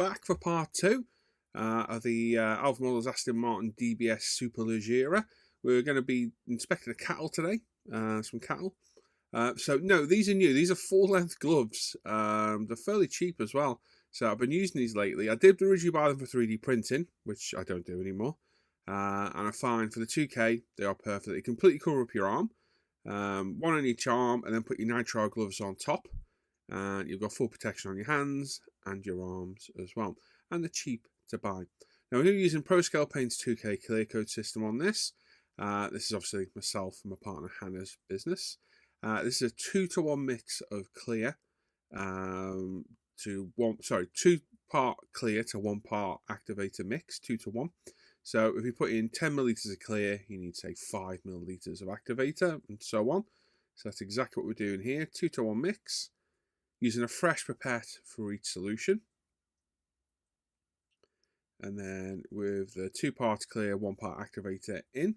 back for part 2 of the Alpha Models Aston Martin DBS Superleggera. We're going to be inspecting a cattle today, some cattle. So no, these are new. These are full-length gloves. They're fairly cheap as well. So I've been using these lately. I did originally buy them for 3D printing, which I don't do anymore. And I find for the 2K, they are perfect. They completely cover up your arm. One on each arm, and then put your nitrile gloves on top. And you've got full protection on your hands and your arms as well. And they're cheap to buy. Now we're using ProScale Paint's 2K clear coat system on this. This is obviously myself and my partner Hannah's business. This is a 2-to-1 mix of clear to 2-part clear to 1-part activator mix, 2-to-1. So if you put in 10 milliliters of clear, you need, say, 5 milliliters of activator and so on. So that's exactly what we're doing here, 2-to-1 mix, using a fresh pipette for each solution. And then with the 2-part clear, 1-part activator in,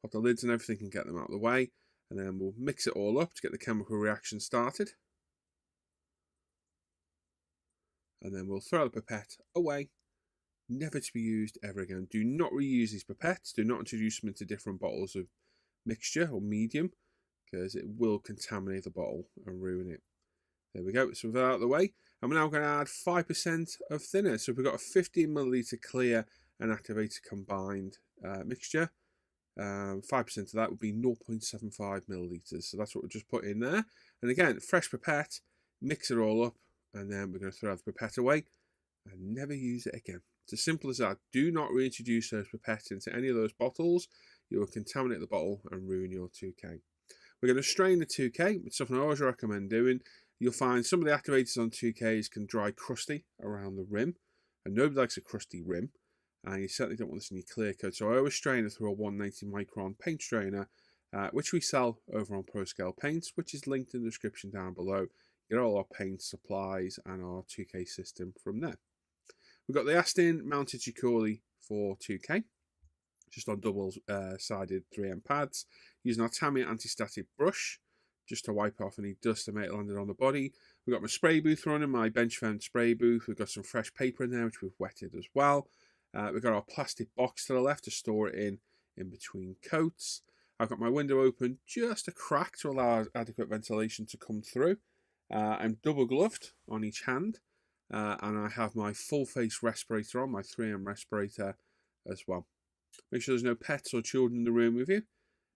pop the lids and everything and get them out of the way. And then we'll mix it all up to get the chemical reaction started. And then we'll throw the pipette away, never to be used ever again. Do not reuse these pipettes. Do not introduce them into different bottles of mixture or medium, because it will contaminate the bottle and ruin it. There we go. So with that out of the way, and we're now going to add 5% of thinner. So we've got a 15 milliliter clear and activator combined mixture. 5% of that would be 0.75 milliliters. So that's what we've just put in there. And again, fresh pipette, mix it all up, and then we're going to throw the pipette away and never use it again. It's as simple as that. Do not reintroduce those pipettes into any of those bottles. You will contaminate the bottle and ruin your 2K. We're going to strain the 2K. It's something I always recommend doing. You'll find some of the activators on 2Ks can dry crusty around the rim, and nobody likes a crusty rim, and you certainly don't want this in your clear coat. So I always strain it through a 190 micron paint strainer, which we sell over on ProScale Paints, which is linked in the description down below. Get all our paint supplies and our 2K system from there. We've got the Aston mounted Chicoli for 2K, just on double-sided 3M pads, using our Tamiya anti-static brush, just to wipe off any dust that may have landed on the body. We've got my spray booth running, my bench foam spray booth. We've got some fresh paper in there, which we've wetted as well. We've got our plastic box to the left to store it in between coats. I've got my window open, just a crack to allow adequate ventilation to come through. I'm double gloved on each hand, and I have my full face respirator on, my 3M respirator as well. Make sure there's no pets or children in the room with you,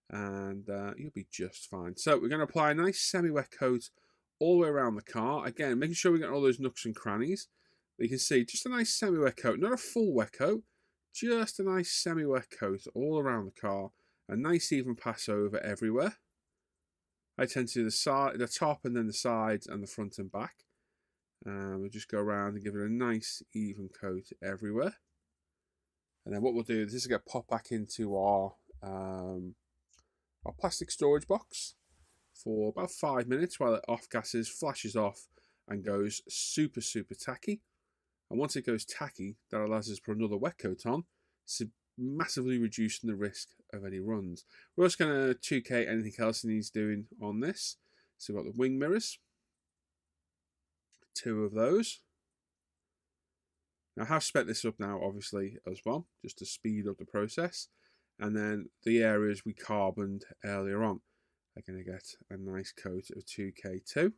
and you'll be just fine. So we're going to apply a nice semi-wet coat all the way around the car. Again, making sure we get all those nooks and crannies. But you can see just a nice semi-wet coat, not a full wet coat, just a nice semi-wet coat all around the car. A nice even pass over everywhere. I tend to do the top and then the sides and the front and back. We'll just go around and give it a nice even coat everywhere. And then what we'll do is this will get popped back into our plastic storage box for about 5 minutes while it off-gasses, flashes off, and goes super, super tacky. And once it goes tacky, that allows us to put another wet coat on, so massively reducing the risk of any runs. We're also going to 2K anything else that needs doing on this. So we've got the wing mirrors, 2 of those. Now I have sped this up now, obviously, as well, just to speed up the process. And then the areas we carboned earlier on are going to get a nice coat of 2K too.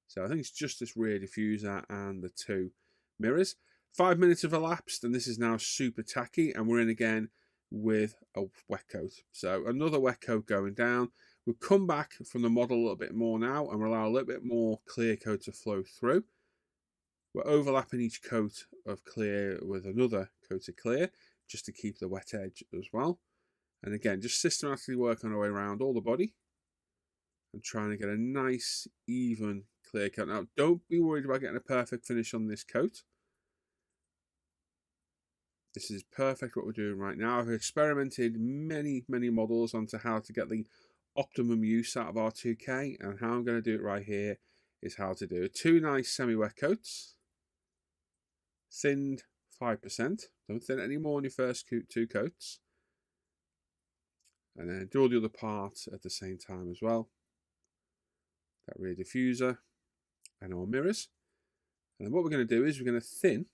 So I think it's just this rear diffuser and the 2 mirrors. 5 minutes have elapsed, and this is now super tacky, and we're in again with a wet coat. So another wet coat going down. We'll come back from the model a little bit more now, and we'll allow a little bit more clear coat to flow through. We're overlapping each coat of clear with another coat of clear, just to keep the wet edge as well. And again, just systematically working our way around all the body and trying to get a nice, even clear coat. Now, don't be worried about getting a perfect finish on this coat. This is perfect what we're doing right now. I've experimented many, many models onto how to get the optimum use out of our 2K, and how I'm going to do it right here is how to do it. 2 nice semi-wet coats, thinned 5%. Don't thin it any more in your first 2 coats. And then do all the other parts at the same time as well. That rear diffuser and our mirrors. And then what we're going to do is we're going to thin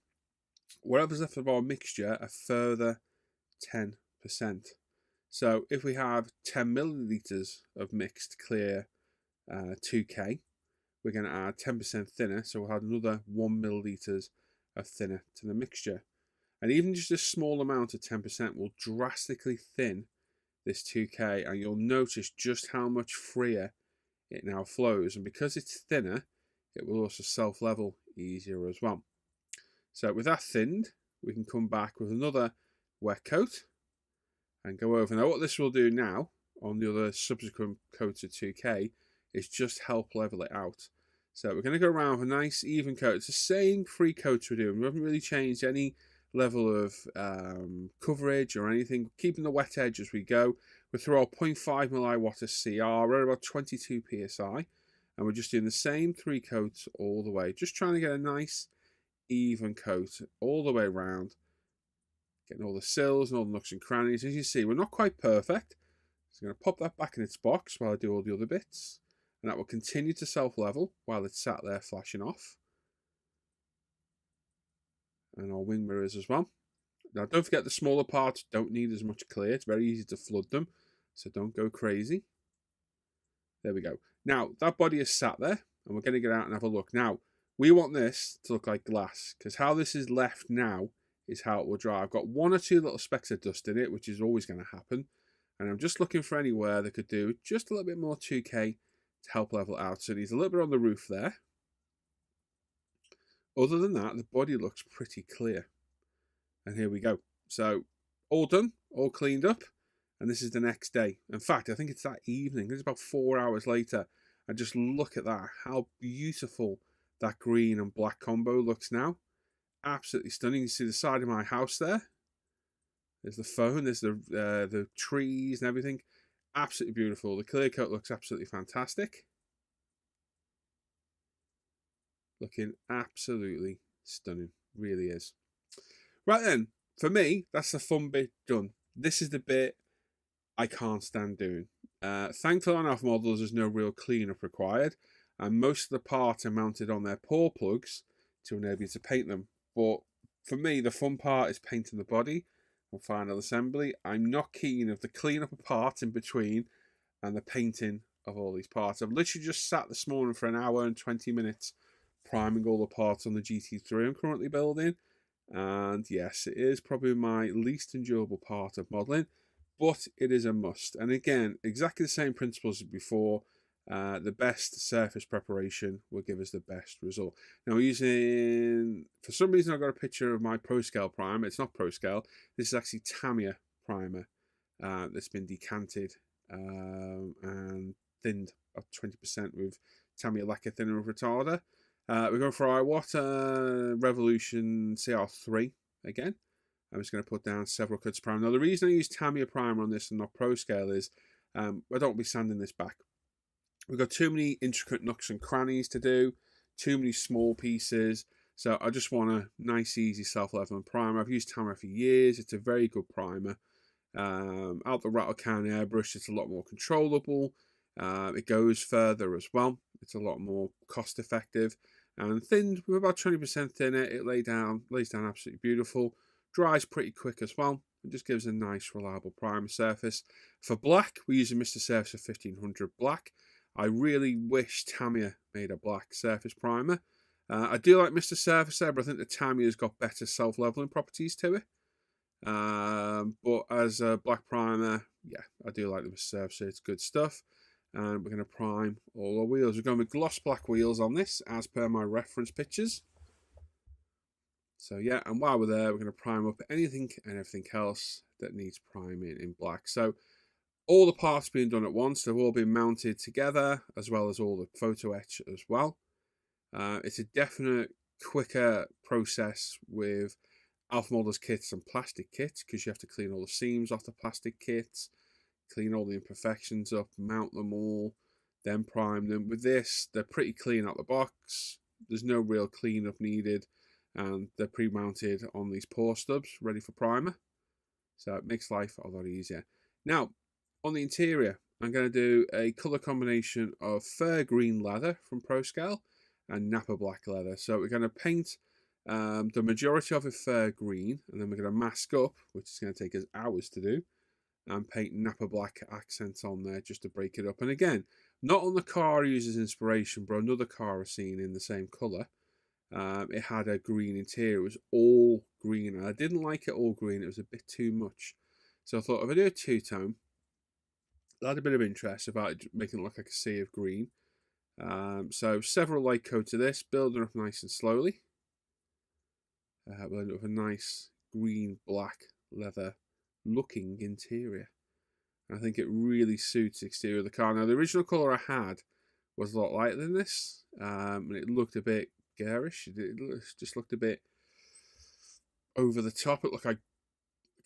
whatever's left of our mixture a further 10%. So if we have 10 millilitres of mixed clear 2K, we're going to add 10% thinner, so we'll add another 1 millilitres of thinner to the mixture. And even just a small amount of 10% will drastically thin this 2K, and you'll notice just how much freer it now flows. And because it's thinner, it will also self-level easier as well. So with that thinned, we can come back with another wet coat and go over. Now what this will do now on the other subsequent coats of 2K is just help level it out. So we're going to go around with a nice even coat. It's the same 3 coats we're doing. We haven't really changed any level of coverage or anything, keeping the wet edge as we go. We're through our 0.5 milli water CR, we're at about 22 psi, and we're just doing the same 3 coats all the way, just trying to get a nice even coat all the way around, getting all the sills and all the nooks and crannies. As you see, we're not quite perfect, so I'm going to pop that back in its box while I do all the other bits, and that will continue to self-level while it's sat there flashing off. And our wing mirrors as well. Now don't forget the smaller parts don't need as much clear. It's very easy to flood them, so don't go crazy. There we go. Now that body is sat there, and we're going to get out and have a look. Now we want this to look like glass, because how this is left now is how it will dry. I've got 1 or 2 little specks of dust in it, which is always going to happen, and I'm just looking for anywhere that could do just a little bit more 2K to help level out. So it needs a little bit on the roof there. Other than that, the body looks pretty clear. And here we go. So all done, all cleaned up, and this is the next day. In fact, I think it's that evening. It's about 4 hours later. And just look at that, how beautiful that green and black combo looks now. Absolutely stunning. You see the side of my house there. There's the phone, there's the trees and everything. Absolutely beautiful. The clear coat looks absolutely fantastic. Looking absolutely stunning, really is. Right then, for me, that's the fun bit done. This is the bit I can't stand doing. Thankfully on our models there's no real cleanup required, and most of the parts are mounted on their pour plugs to enable you to paint them. But for me, the fun part is painting the body and final assembly. I'm not keen of the cleanup of parts in between and the painting of all these parts. I've literally just sat this morning for an hour and 20 minutes priming all the parts on the GT3 I'm currently building, and yes, it is probably my least enjoyable part of modelling, but it is a must. And again, exactly the same principles as before. The best surface preparation will give us the best result. Now we're using, for some reason I've got a picture of my ProScale primer. It's not ProScale, this is actually Tamiya primer that's been decanted and thinned up 20% with Tamiya lacquer thinner with retarder. We're going for our Iwata Revolution CR3 again. I'm just going to put down several coats of primer. Now the reason I use Tamiya primer on this and not ProScale is I don't want to be sanding this back. We've got too many intricate nooks and crannies to do, too many small pieces, so I just want a nice easy self-leveling primer. I've used Tamiya for years. It's a very good primer. Out the rattle can airbrush, it's a lot more controllable. It goes further as well. It's a lot more cost effective, and thinned with about 20% thinner. It lays down absolutely beautiful. Dries pretty quick as well. It just gives a nice reliable primer surface. For black, we use a Mr. Surface of 1500 black. I really wish Tamiya made a black surface primer. I do like Mr. Surface there, but I think the Tamiya's got better self-leveling properties to it. But as a black primer, yeah, I do like the Mr. Surface. It's good stuff. And we're going to prime all our wheels. We're going with gloss black wheels on this, as per my reference pictures. So yeah, and while we're there, we're going to prime up anything and everything else that needs priming in black. So all the parts being done at once, they've all been mounted together, as well as all the photo etch as well. It's a definite quicker process with Alpha Models kits and plastic kits, because you have to clean all the seams off the plastic kits, clean all the imperfections up, mount them all, then prime them. With this, they're pretty clean out the box. There's no real cleanup needed, and they're pre-mounted on these pour stubs, ready for primer. So it makes life a lot easier. Now, on the interior, I'm going to do a colour combination of fur green leather from ProScale and Napa black leather. So we're going to paint the majority of it fair green, and then we're going to mask up, which is going to take us hours to do, and paint Napa black accents on there just to break it up. And again, not on the car I use as inspiration, but another car I've seen in the same colour. It had a green interior. It was all green, and I didn't like it all green. It was a bit too much. So I thought if I do a two-tone, I had a bit of interest about making it look like a sea of green. So several light coats of this, building up nice and slowly. We'll end up with a nice green black leather looking interior. I think it really suits the exterior of the car. Now the original colour I had was a lot lighter than this, and it looked a bit garish. It just looked a bit over the top. It looked like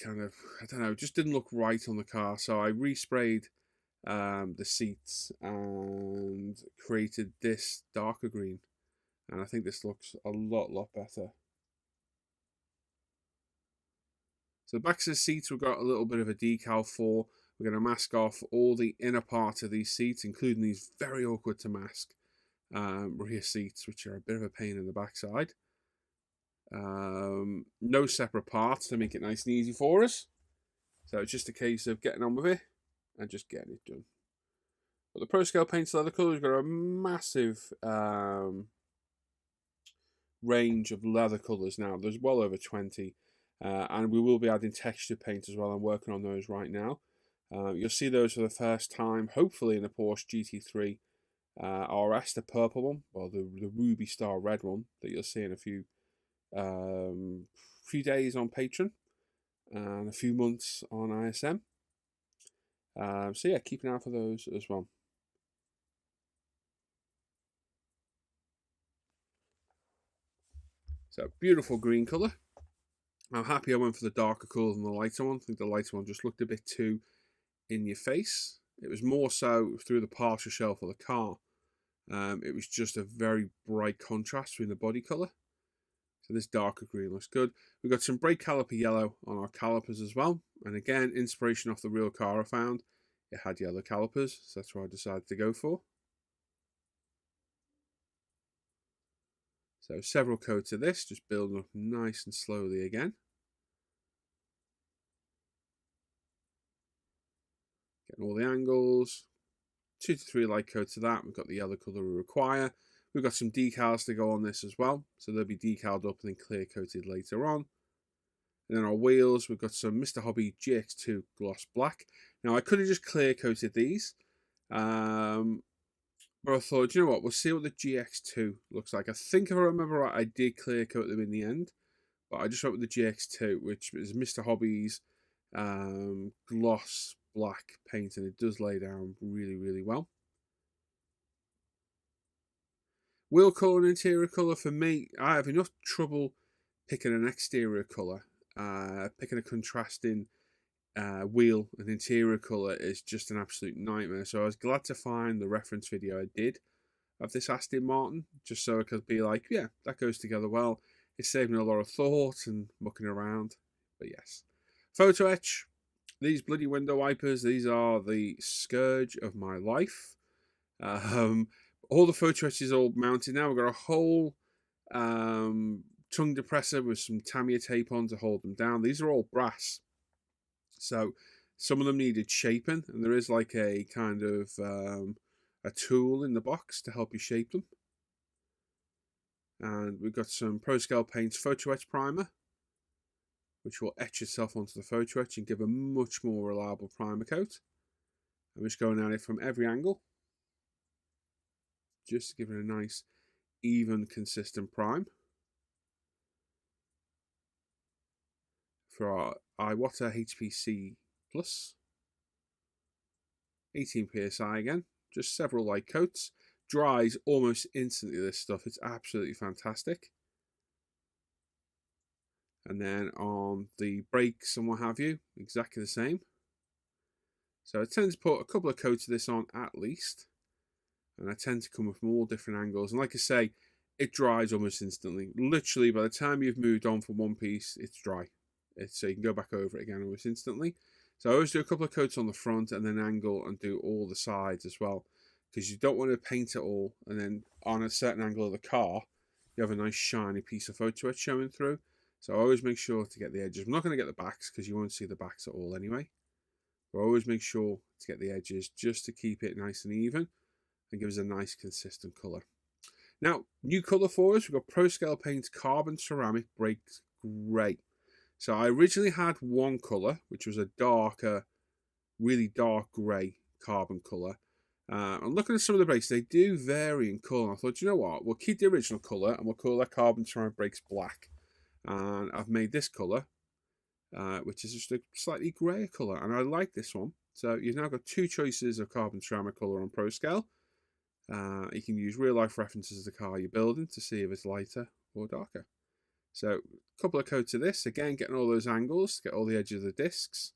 kind of, I don't know, just didn't look right on the car. So I resprayed the seats and created this darker green, and I think this looks a lot better. So the backs of the seats we've got a little bit of a decal for. We're going to mask off all the inner part of these seats, including these very awkward to mask rear seats, which are a bit of a pain in the backside. No separate parts to make it nice and easy for us. So it's just a case of getting on with it and just getting it done. But the Pro Scale Paints leather colour has got a massive range of leather colours now. There's well over 20. And we will be adding texture paint as well. I'm working on those right now. You'll see those for the first time, hopefully in the Porsche GT3 RS, the purple one, or the Ruby Star red one that you'll see in a few days on Patreon and a few months on ISM. So yeah, keep an eye out for those as well. So beautiful green colour. I'm happy I went for the darker colour than the lighter one. I think the lighter one just looked a bit too in your face. It was more so through the partial shelf of the car. It was just a very bright contrast between the body colour. So this darker green looks good. We've got some brake caliper yellow on our calipers as well. And again, inspiration off the real car I found. It had yellow calipers, so that's what I decided to go for. So several coats of this, just building up nice and slowly again. Getting all the angles. 2 to 3 light coats of that. We've got the yellow colour we require. We've got some decals to go on this as well. So they'll be decaled up and then clear coated later on. And then our wheels, we've got some Mr. Hobby GX2 gloss black. Now I could have just clear coated these. But I thought, you know what, we'll see what the GX2 looks like. I think if I remember right, I did clear coat them in the end. But I just went with the GX2, which is Mr. Hobby's gloss black paint, and it does lay down really well. Wheel colour and interior colour, for me, I have enough trouble picking an exterior colour. Picking a contrasting wheel and interior colour is just an absolute nightmare. So I was glad to find the reference video I did of this Aston Martin, just so I could be like, yeah, that goes together well. It saved me a lot of thought and mucking around. But yes. Photo etch. These bloody window wipers, these are the scourge of my life. All the photo etch is all mounted now. We've got a whole tongue depressor with some Tamiya tape on to hold them down. These are all brass. So some of them needed shaping, and there is like a kind of a tool in the box to help you shape them. And we've got some Pro Scale Paints photo etch primer, which will etch itself onto the photo etch and give a much more reliable primer coat. I'm just going at it from every angle, just to give it a nice, even, consistent prime. For our Iwata HPC Plus, 18 psi again, just several light coats. Dries almost instantly, this stuff, it's absolutely fantastic. And then on the brakes and what have you, exactly the same. So I tend to put a couple of coats of this on at least, and I tend to come with more different angles. And like I say, it dries almost instantly. Literally, by the time you've moved on from one piece, it's dry. So you can go back over it again almost instantly. So I always do a couple of coats on the front and then angle and do all the sides as well, because you don't want to paint it all and then on a certain angle of the car you have a nice shiny piece of photo etch showing through. So I always make sure to get the edges. I'm not going to get the backs because you won't see the backs at all anyway. But I always make sure to get the edges just to keep it nice and even and give us a nice consistent colour. Now, new colour for us, we've got Pro Scale Paint's Carbon Ceramic Breaks Grey. So I originally had one colour, which was a darker, really dark grey carbon colour. And looking at some of the breaks, they do vary in colour. I thought, you know what, we'll keep the original colour and we'll call that Carbon Ceramic Breaks Black. And I've made this colour, which is just a slightly greyer colour, and I like this one. So you've now got two choices of carbon ceramic colour on Pro Scale. You can use real life references of the car you're building to see if it's lighter or darker. So a couple of coats of this, again getting all those angles, get all the edges of the discs.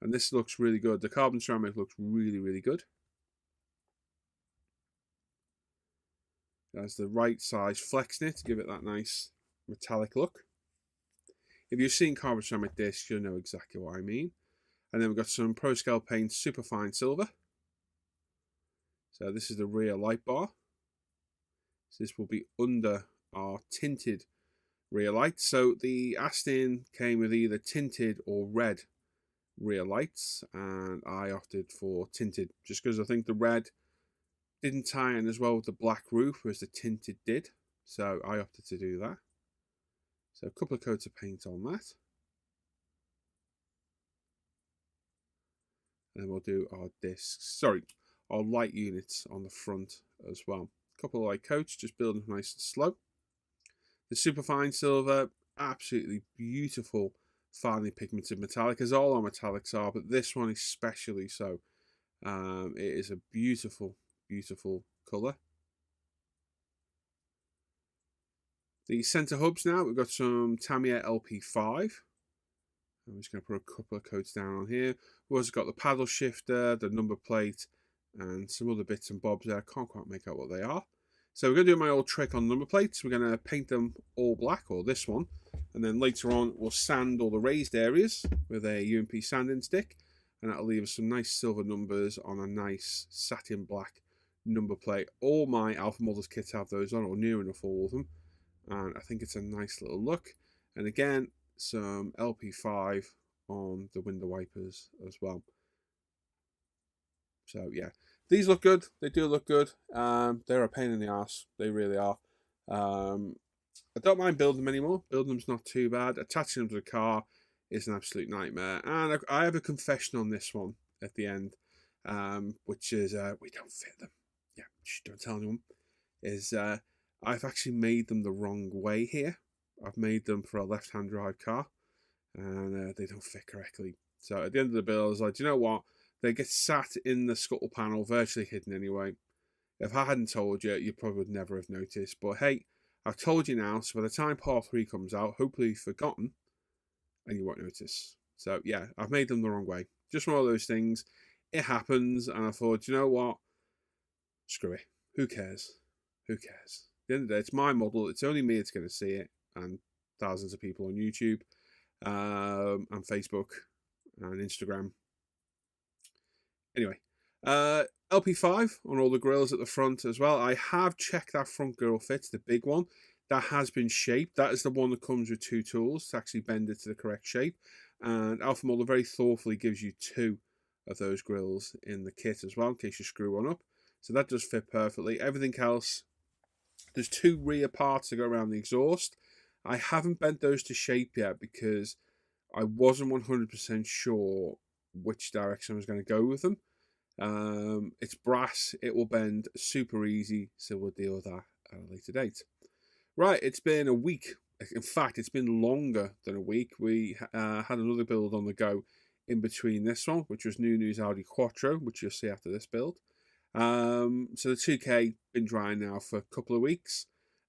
And this looks really good. The carbon ceramic looks really, really good. That's the right size flexing it to give it that nice metallic look. If you've seen carbon ceramic discs, you'll know exactly what I mean. And then we've got some Pro Scale Paint Superfine Silver. So this is the rear light bar. So this will be under our tinted rear lights. So the Aston came with either tinted or red rear lights, and I opted for tinted just because I think the red didn't tie in as well with the black roof as the tinted did. So I opted to do that. So a couple of coats of paint on that. And then we'll do our discs, our light units on the front as well. A couple of light coats, just building nice and slow. The Superfine Silver, absolutely beautiful, finely pigmented metallic, as all our metallics are, but this one especially so. It is a beautiful, beautiful colour. The centre hubs now, we've got some Tamiya LP5. I'm just going to put a couple of coats down on here. We've also got the paddle shifter, the number plate, and some other bits and bobs there. I can't quite make out what they are. So we're going to do my old trick on number plates. We're going to paint them all black, or this one. And then later on, we'll sand all the raised areas with a UMP sanding stick. And that'll leave us some nice silver numbers on a nice satin black number plate. All my Alpha Models kits have those on, or near enough all of them. And I think it's a nice little look. And again, some LP5 on the window wipers as well. So yeah, these look good. They do look good. They're a pain in the ass. They really are. I don't mind building them anymore. Building them's not too bad. Attaching them to the car is an absolute nightmare. And I have a confession on this one at the end, which is we don't fit them. Yeah, don't tell anyone. I've actually made them the wrong way here. I've made them for a left-hand drive car, and they don't fit correctly. So at the end of the build, I was like, do you know what? They get sat in the scuttle panel, virtually hidden anyway. If I hadn't told you, you probably would never have noticed. But hey, I've told you now, so by the time part 3 comes out, hopefully you've forgotten, and you won't notice. So yeah, I've made them the wrong way. Just one of those things. It happens, and I thought, you know what? Screw it. Who cares? Who cares? At the end of the day, it's my model. It's only me that's going to see it, and thousands of people on YouTube, and Facebook, and Instagram. Anyway, LP5 on all the grills at the front as well. I have checked that front grill fits, the big one. That has been shaped. That is the one that comes with 2 tools to actually bend it to the correct shape. And Alpha Model very thoughtfully gives you 2 of those grills in the kit as well, in case you screw one up. So that does fit perfectly. Everything else, there's 2 rear parts that go around the exhaust. I haven't bent those to shape yet because I wasn't 100% sure which direction I was going to go with them. It's brass, it will bend super easy, so we'll deal with that at a later date. Right, it's been a week. In fact, it's been longer than a week. We had another build on the go in between this one, which was New News Audi Quattro, which you'll see after this build. So the 2K been drying now for a couple of weeks,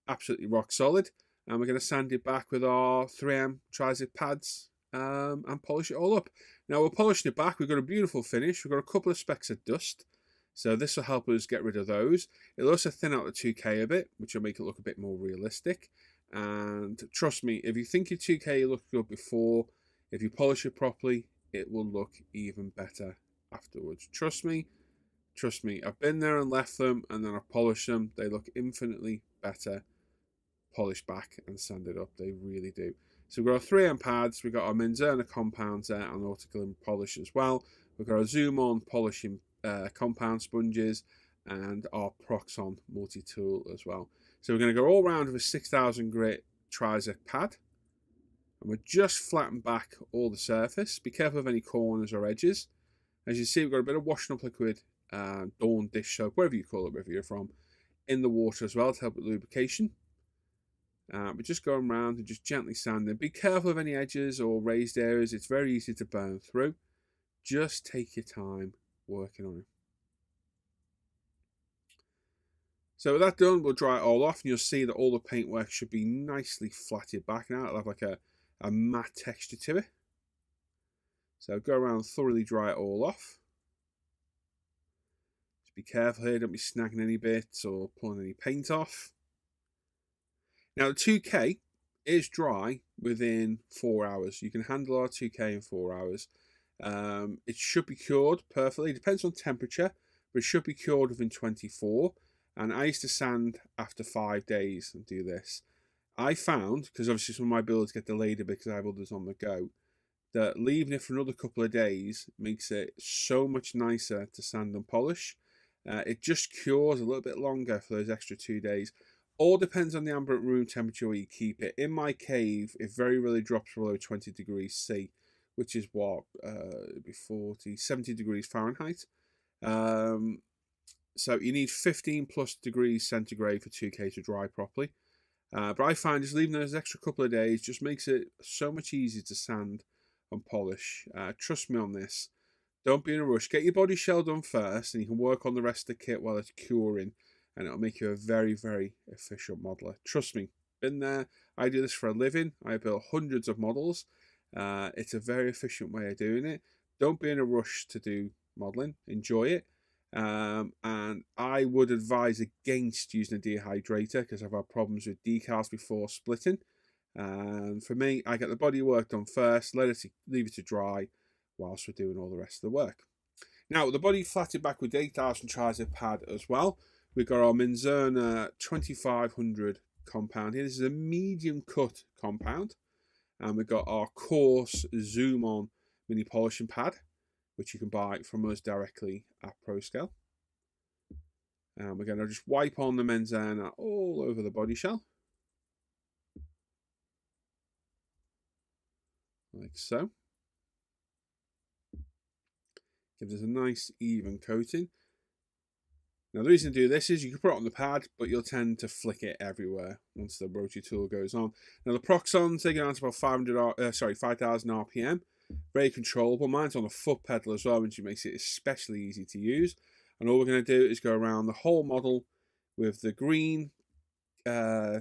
absolutely rock solid, and we're going to sand it back with our 3M tri-zip pads and polish it all up. Now we're polishing it back. We've got a beautiful finish. We've got a couple of specks of dust, so this will help us get rid of those. It'll also thin out the 2K a bit, which will make it look a bit more realistic. And trust me, if you think your 2K looked good before, if you polish it properly, it will look even better afterwards. Trust me, I've been there and left them, and then I've polished them. They look infinitely better polished back and sanded up. They really do. So we've got our 3M pads, we've got our Menzerna compounds there, and autoclave polish as well. We've got our Zoom On polishing compound sponges, and our Proxon multi-tool as well. So we're going to go all round with a 6000 grit Trizec pad, and we're just flatten back all the surface. Be careful of any corners or edges. As you see, we've got a bit of washing up liquid, Dawn dish soap, wherever you call it, wherever you're from, in the water as well to help with lubrication. We're just going around and just gently sanding. Be careful of any edges or raised areas. It's very easy to burn through. Just take your time working on it. So with that done, we'll dry it all off, and you'll see that all the paintwork should be nicely flatted back now. It'll have like a matte texture to it. So go around and thoroughly dry it all off. Just be careful here, don't be snagging any bits or pulling any paint off. Now the 2K is dry within 4 hours. You can handle our 2K in 4 hours. It should be cured perfectly. It depends on temperature, but it should be cured within 24. And I used to sand after 5 days and do this. I found, because obviously some of my builds get delayed a bit because I have others on the go, that leaving it for another couple of days makes it so much nicer to sand and polish. It just cures a little bit longer for those extra 2 days. All depends on the ambient room temperature where you keep it. In my cave, it very rarely drops below 20 degrees C, which is what, 70 degrees Fahrenheit. So you need 15 plus degrees centigrade for 2K to dry properly. But I find just leaving those extra couple of days just makes it so much easier to sand and polish. Trust me on this. Don't be in a rush. Get your body shell done first, and you can work on the rest of the kit while it's curing, and it'll make you a very, very efficient modeler. Trust me, been there. I do this for a living. I built hundreds of models. It's a very efficient way of doing it. Don't be in a rush to do modeling. Enjoy it. And I would advise against using a dehydrator because I've had problems with decals before splitting. And for me, I get the body work done first, leave it to dry whilst we're doing all the rest of the work. Now, the body flatted back with 8000 Trizec pad as well. We've got our Menzerna 2500 compound here. This is a medium cut compound. And we've got our coarse Zoom On mini polishing pad, which you can buy from us directly at ProScale. And we're going to just wipe on the Menzerna all over the body shell. Like so. Give this a nice even coating. Now the reason to do this is you can put it on the pad, but you'll tend to flick it everywhere once the rotary tool goes on. Now the Proxons, they go down to about 5,000 RPM. Very controllable. Mine's on the foot pedal as well, which makes it especially easy to use. And all we're going to do is go around the whole model with the green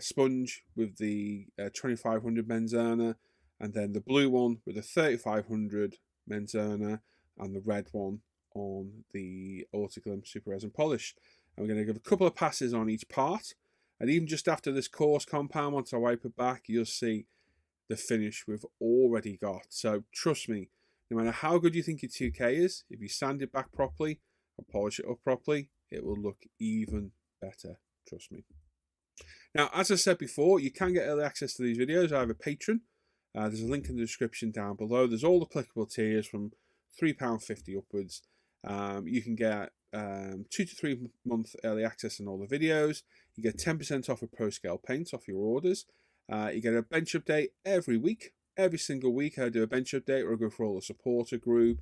sponge with the 2500 Menzerna, and then the blue one with the 3500 Menzerna, and the red one on the autoclave super resin polish. And we're going to give a couple of passes on each part. And even just after this coarse compound, once I wipe it back, you'll see the finish we've already got. So trust me, no matter how good you think your 2K is, if you sand it back properly and polish it up properly, it will look even better. Trust me. Now, as I said before, you can get early access to these videos. I have a Patreon. There's a link in the description down below. There's all applicable tiers from £3.50 upwards. You can get 2 to 3 month early access on all the videos. You get 10% off of ProScale paints off your orders. You get a bench update every week. Every single week I do a bench update where I go for all the supporter group,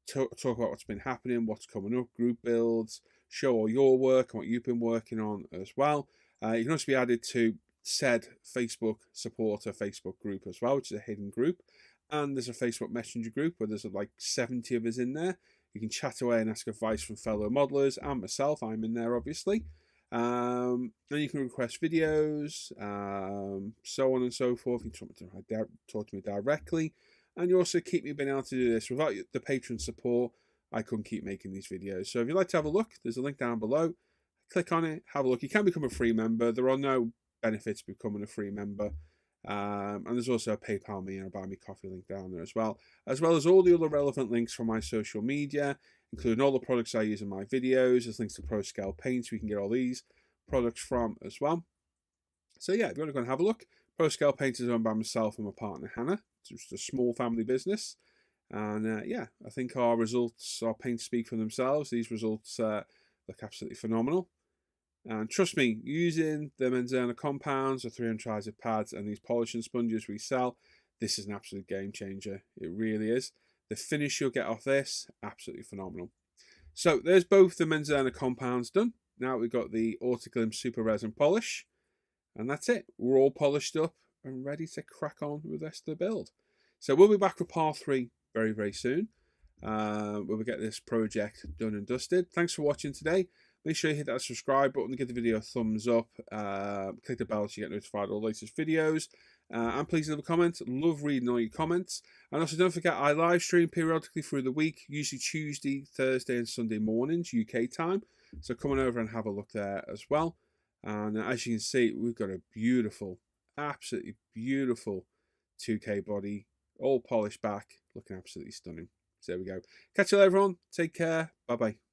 talk about what's been happening, what's coming up, group builds, show all your work and what you've been working on as well. You can also be added to said Facebook supporter Facebook group as well, which is a hidden group. And there's a Facebook Messenger group where there's like 70 of us in there. You can chat away and ask advice from fellow modelers and myself. I'm in there, obviously. And you can request videos, so on and so forth. You can talk to me directly. And you also keep me being able to do this. Without the patron support, I couldn't keep making these videos. So if you'd like to have a look, there's a link down below. Click on it, have a look. You can become a free member. There are no benefits to becoming a free member. And there's also a PayPal me and a Buy Me Coffee link down there as well as all the other relevant links from my social media, including all the products I use in my videos. There's links to Pro Scale paints we can get all these products from as well. So yeah, if you want to go and have a look, Pro Scale paints is owned by myself and my partner Hannah. It's just a small family business. And yeah, I think our paints speak for themselves. These results look absolutely phenomenal. And trust me, using the Menzana compounds, the 300 pads, and these polishing sponges we sell, this is an absolute game changer. It really is. The finish you'll get off this, absolutely phenomenal. So there's both the Menzana compounds done. Now we've got the Autoglim Super Resin Polish. And that's it. We're all polished up and ready to crack on with the rest of the build. So we'll be back with part 3 very, very soon. Where we get this project done and dusted. Thanks for watching today. Make sure you hit that subscribe button, give the video a thumbs up, click the bell so you get notified of all the latest videos, and please leave a comment. Love reading all your comments. And also don't forget, I live stream periodically through the week, usually Tuesday, Thursday and Sunday mornings, UK time. So come on over and have a look there as well. And as you can see, we've got a beautiful, absolutely beautiful 2K body, all polished back, looking absolutely stunning. So there we go. Catch you later on. Take care. Bye-bye.